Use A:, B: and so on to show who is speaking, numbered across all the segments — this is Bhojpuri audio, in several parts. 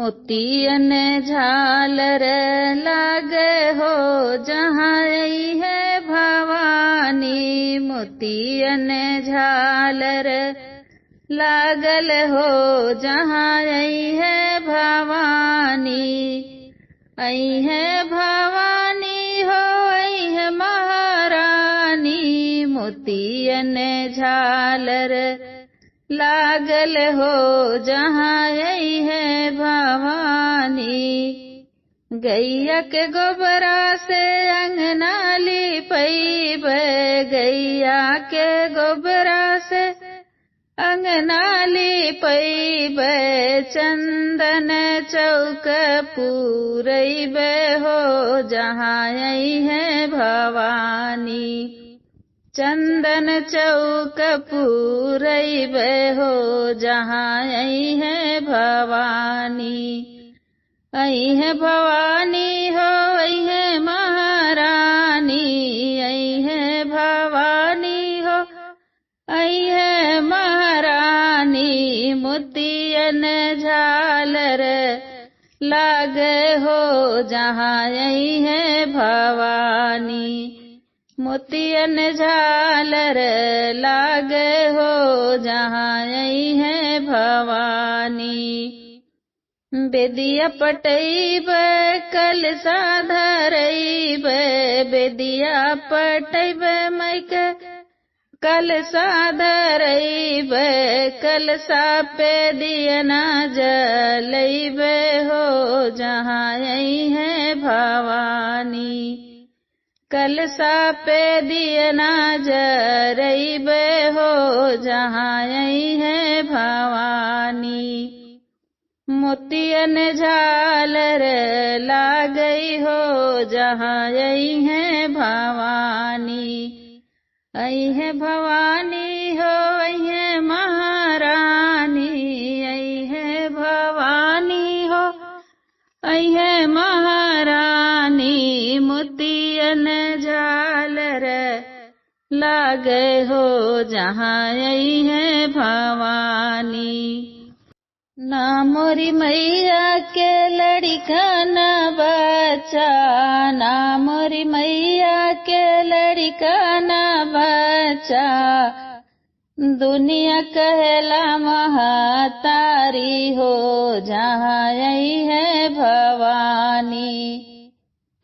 A: मोतियन झालर लागे हो जहाँ आई है भवानी। मोतियन झालर लागल हो जहाँ आई है भवानी। आई है भवानी हो आई है महारानी। मोतियन झालर लागल हो जहाँ आई है भवानी। गैया के गोबरा से अंगना लिपैब। गैया के गोबरा से अंगना लिपैब। चंदन चौक पूरैब हो जहाँ आई है भवानी। चंदन चौक पूरैब हो जहाँ आई है भवानी। आई है भवानी हो आई है महारानी। आई है भवानी हो आई है महारानी। मोतियन झालर लागे हो जहाँ आई है भवानी। मोतियन झालर लागे हो जहाँ आई है भवानी। बेदिया पटैब कलशा धरैब। बेदिया पटैब मैक कलशा धरैब। कलशा पे दियना जलैब हो जहाँ आई है भवानी। कलशा पे दियना जरैब हो जहाँ आई है भवानी। मोतियन झालर लागई हो जहाँ आई है भवानी। आई है भवानी हो आई है महारानी। आई है भवानी हो आई है महारानी। मोतियन झालर लागे हो जहाँ आई है भवानी। ना मोरी मैया के लड़का न बच्चा। ना मोरी मैया के लड़का न बच्चा। दुनिया कहला महातारी हो जहाँ आई है भवानी।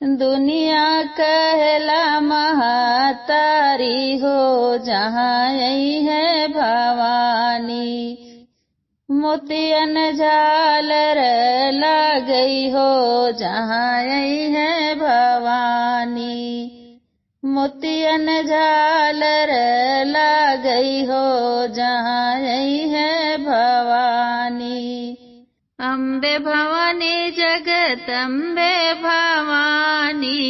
A: दुनिया कहला महातारी हो जहाँ आई है भवानी। मोतियन झालर लागई हो जहाँ आई है भवानी। मोतियन झालर लागई हो जहाँ आई है भवानी। अम्बे भवानी जगदम्बे भवानी।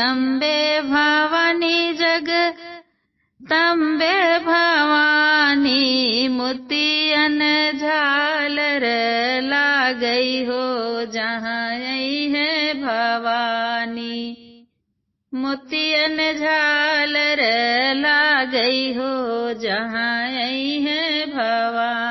A: अम्बे भवानी जगदम्बे भवानी। मोतियन झालर लागई हो जहाँ आई है भवानी। मोतियन झालर लागई हो जहाँ आई है भवानी।